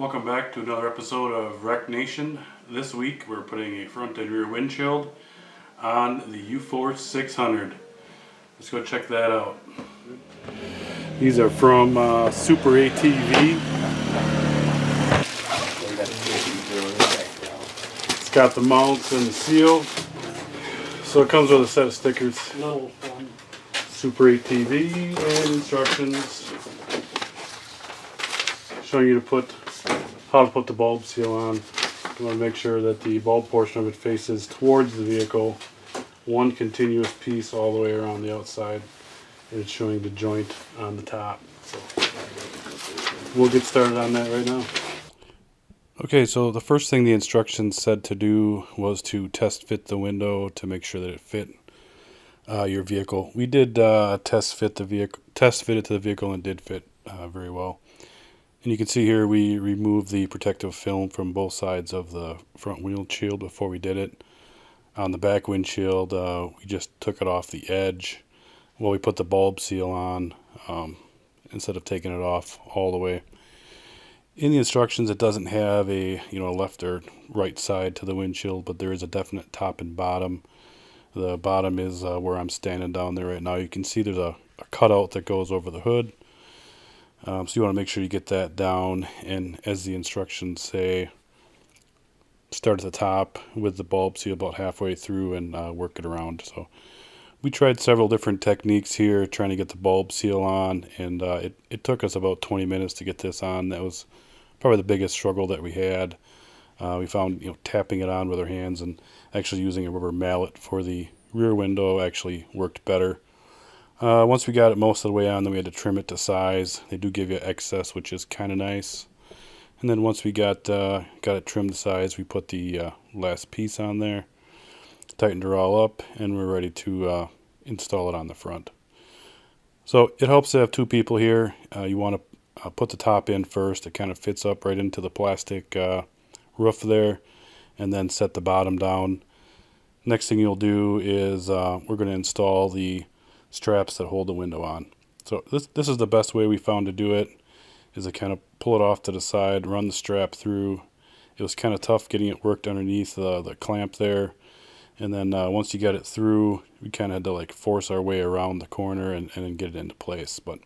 Welcome back to another episode of RecNation. This week we're putting a front and rear windshield on the UForce 600. Let's go check that out. These are from SuperATV. It's got the mounts and the seal. So it comes with a set of stickers. SuperATV and instructions showing you how to put the bulb seal on. You want to make sure that the bulb portion of it faces towards the vehicle, one continuous piece all the way around the outside, and it's showing the joint on the top. So we'll get started on that right now. Okay, so the first thing the instructions said to do was to test fit the window to make sure that it fit your vehicle. We did test fit it to the vehicle, and it did fit very well. And you can see here we removed the protective film from both sides of the front windshield before we did it. On the back windshield, we just took it off the edge while we put the bulb seal on, instead of taking it off all the way. In the instructions, it doesn't have a left or right side to the windshield, but there is a definite top and bottom. The bottom is where I'm standing down there right now. You can see there's a cutout that goes over the hood. So you want to make sure you get that down, and as the instructions say, start at the top with the bulb seal about halfway through and work it around. So we tried several different techniques here trying to get the bulb seal on, and it took us about 20 minutes to get this on. That was probably the biggest struggle that we had. We found tapping it on with our hands and actually using a rubber mallet for the rear window actually worked better. Once we got it most of the way on, then we had to trim it to size. They do give you excess, which is kind of nice. And then once we got it trimmed to size, we put the last piece on there, tightened her all up, and we're ready to install it on the front. So it helps to have two people here. You want to put the top in first. It kind of fits up right into the plastic roof there, and then set the bottom down. Next thing you'll do is we're going to install the straps that hold the window on. So this is the best way we found to do it, is to kind of pull it off to the side, run the strap through. It was kind of tough getting it worked underneath the clamp there, and then once you get it through, we kind of had to force our way around the corner and then get it into place. But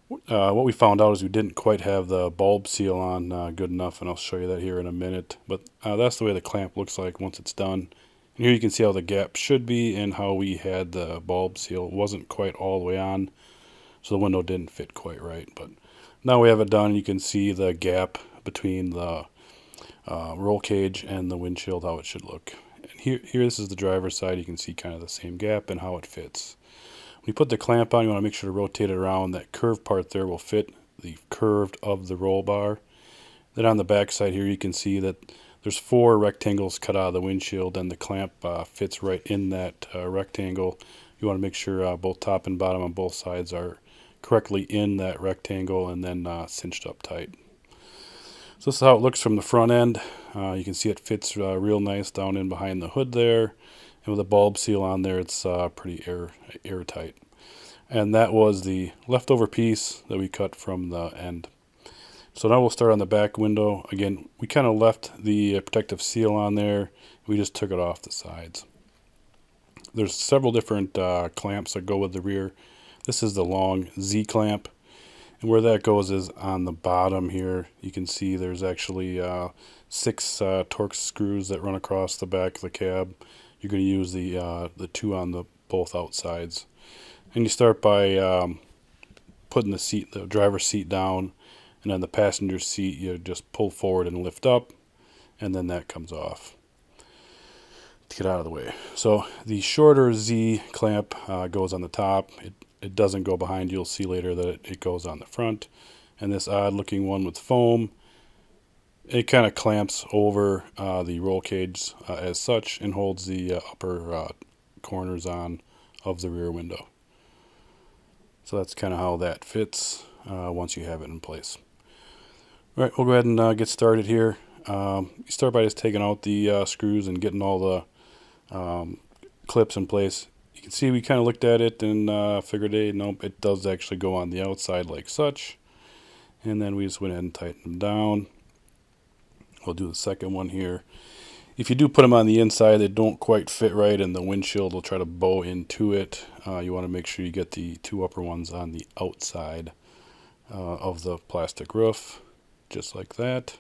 what we found out is we didn't quite have the bulb seal on good enough, and I'll show you that here in a minute. But that's the way the clamp looks like once it's done. And here you can see how the gap should be and how we had the bulb seal. It wasn't quite all the way on, so the window didn't fit quite right. But now we have it done. You can see the gap between the roll cage and the windshield, how it should look. And here this is the driver's side. You can see kind of the same gap and how it fits. When you put the clamp on, you want to make sure to rotate it around. That curved part there will fit the curved of the roll bar. Then on the back side here, you can see that there's 4 rectangles cut out of the windshield, and the clamp fits right in that rectangle. You want to make sure both top and bottom on both sides are correctly in that rectangle and then cinched up tight. So this is how it looks from the front end. You can see it fits real nice down in behind the hood there. And with a bulb seal on there, it's pretty airtight. And that was the leftover piece that we cut from the end. So now we'll start on the back window. Again, we kind of left the protective seal on there. We just took it off the sides. There's several different clamps that go with the rear. This is the long Z clamp. And where that goes is on the bottom here. You can see there's actually 6 Torx screws that run across the back of the cab. You're going to use the 2 on both outsides. And you start by putting the driver's seat down, and then the passenger seat you just pull forward and lift up, and then that comes off to get out of the way. So the shorter Z clamp goes on the top. It doesn't go behind. You'll see later that it goes on the front. And this odd looking one with foam, it kind of clamps over the roll cage as such and holds the upper corners on of the rear window. So that's kind of how that fits once you have it in place. All right, we'll go ahead and get started here. You start by just taking out the screws and getting all the clips in place. You can see we kind of looked at it and figured, hey, nope, it does actually go on the outside like such. And then we just went ahead and tightened them down. We'll do the second one here. If you do put them on the inside, they don't quite fit right, and the windshield will try to bow into it. You want to make sure you get the two upper ones on the outside of the plastic roof, just like that.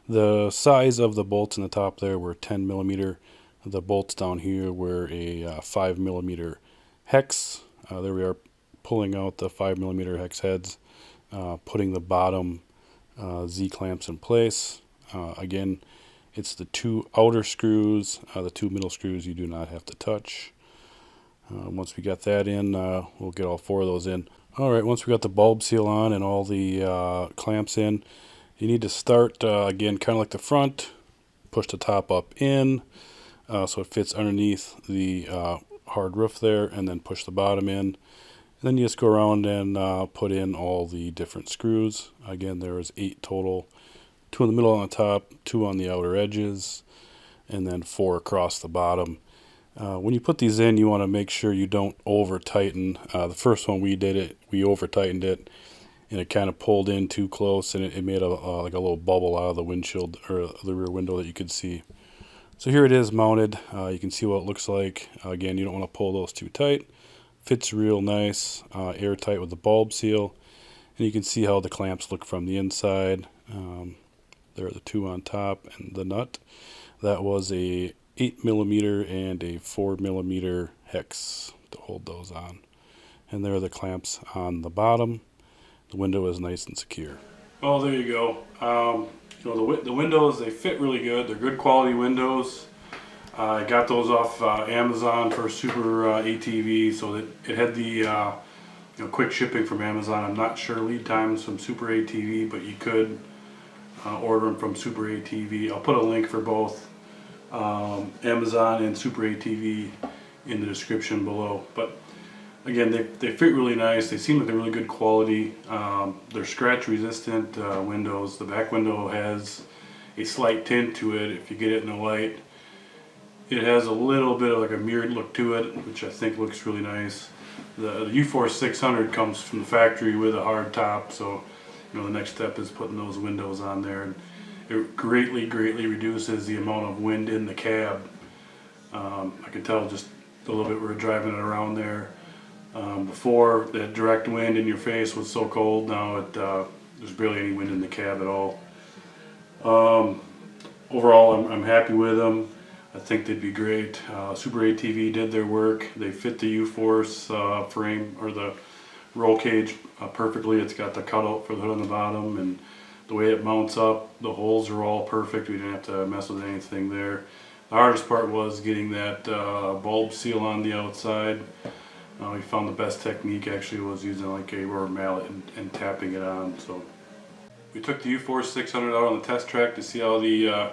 The size of the bolts in the top there were 10 millimeter. The bolts down here were a 5 millimeter hex. There we are, pulling out the 5 millimeter hex heads, putting the bottom Z clamps in place. Again, it's the two outer screws, the two middle screws you do not have to touch. Once we got that in, we'll get all four of those in. Alright, once we got the bulb seal on and all the clamps in, you need to start, again, kind of like the front, push the top up in so it fits underneath the hard roof there, and then push the bottom in. And then you just go around and put in all the different screws. Again, there is 8 total. 2 in the middle on the top, 2 on the outer edges, and then 4 across the bottom. When you put these in, you want to make sure you don't over tighten. The first one we did it, we over tightened it, and it kind of pulled in too close, and it made like a little bubble out of the windshield or the rear window that you could see. So here it is mounted. You can see what it looks like. Again, you don't want to pull those too tight. Fits real nice, airtight with the bulb seal, and you can see how the clamps look from the inside. There are the 2 on top and the nut. That was a 8 millimeter and a 4 millimeter hex to hold those on. And there are the clamps on the bottom. The window is nice and secure. Oh, there you go. You know, the windows, they fit really good. They're good quality windows. I got those off Amazon for SuperATV, so that it had the you know, quick shipping from Amazon. I'm not sure lead times from SuperATV, but you could order them from SuperATV. I'll put a link for both Amazon and SuperATV in the description below. But again, they fit really nice. They seem like they're really good quality. They're scratch resistant windows. The back window has a slight tint to it if you get it in the light. It has a little bit of like a mirrored look to it, which I think looks really nice. The UForce 600 comes from the factory with a hard top, so you know, the next step is putting those windows on there, and it greatly reduces the amount of wind in the cab. I can tell just a little bit we were driving it around there. Before, that direct wind in your face was so cold. Now there's barely any wind in the cab at all. Overall, I'm happy with them. I think they'd be great. SuperATV did their work. They fit the UForce frame or the roll cage perfectly. It's got the cutout for the hood on the bottom, and the way it mounts up, the holes are all perfect. We didn't have to mess with anything there. The hardest part was getting that bulb seal on the outside. We found the best technique actually was using like a rubber mallet and tapping it on. So we took the UForce 600 out on the test track to see how the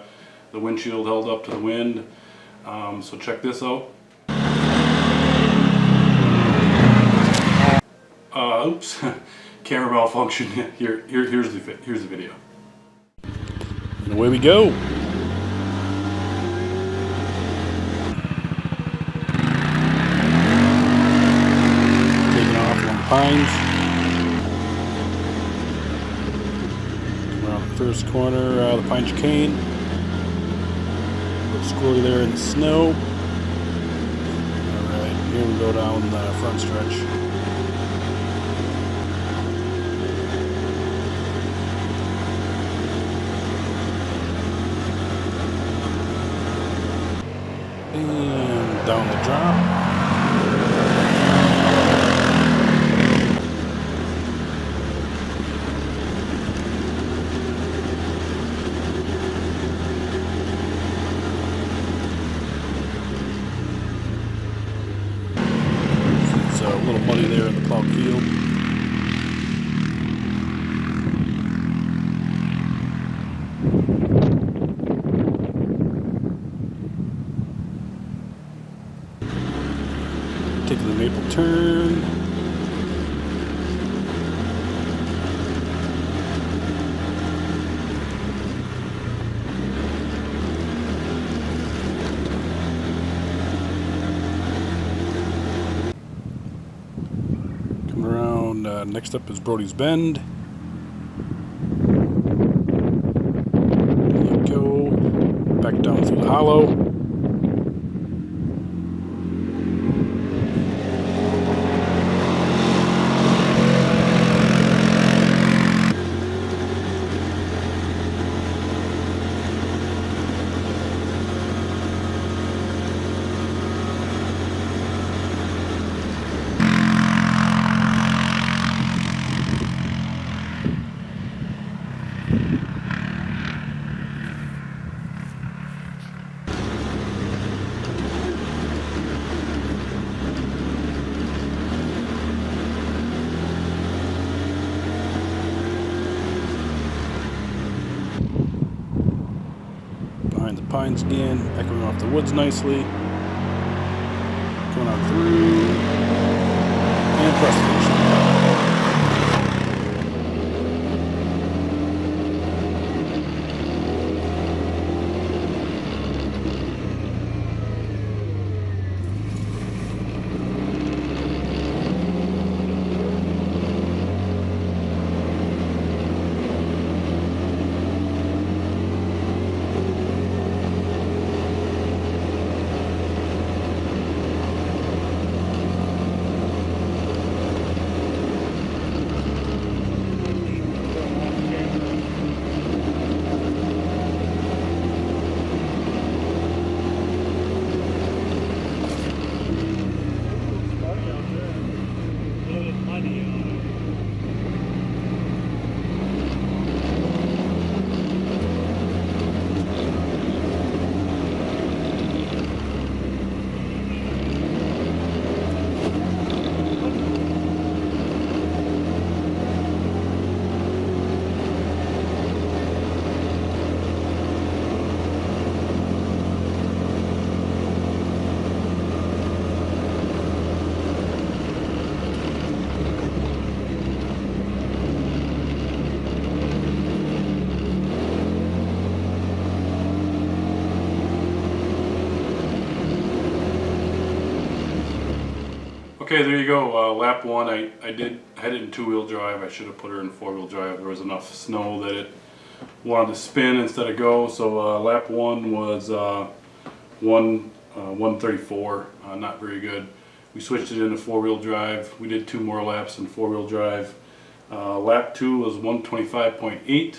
windshield held up to the wind. So check this out. Oops, camera malfunction. Here's the video. And away we go. Taking off along the pines. Around the first corner, the pine chicane. A little squirrely there in the snow. Alright, here we go down the front stretch. And down the drop. It's a little muddy there in the plowed field. Taking the maple turn. Coming around, next up is Brody's Bend. There you go. mellow. Behind the pines again, echoing off the woods nicely. Going on through and press finish. Okay, there you go. Lap one, I had it in two-wheel drive. I should have put her in four-wheel drive. There was enough snow that it wanted to spin instead of go. So lap one was 134, not very good. We switched it into four-wheel drive. We did 2 more laps in four-wheel drive. Lap 2 was 125.8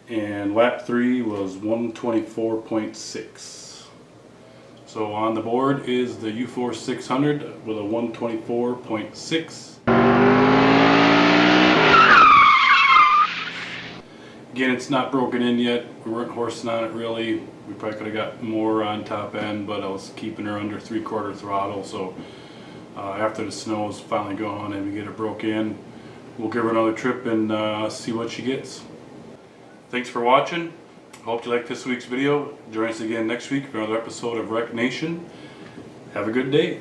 and lap 3 was 124.6. So on the board is the UForce 600 with a 124.6. Again, it's not broken in yet. We weren't horsing on it really. We probably could have got more on top end, but I was keeping her under 3/4 throttle. So after the snow is finally gone and we get her broke in, we'll give her another trip and see what she gets. Thanks for watching. Hope you liked this week's video. Join us again next week for another episode of RecNation. Have a good day.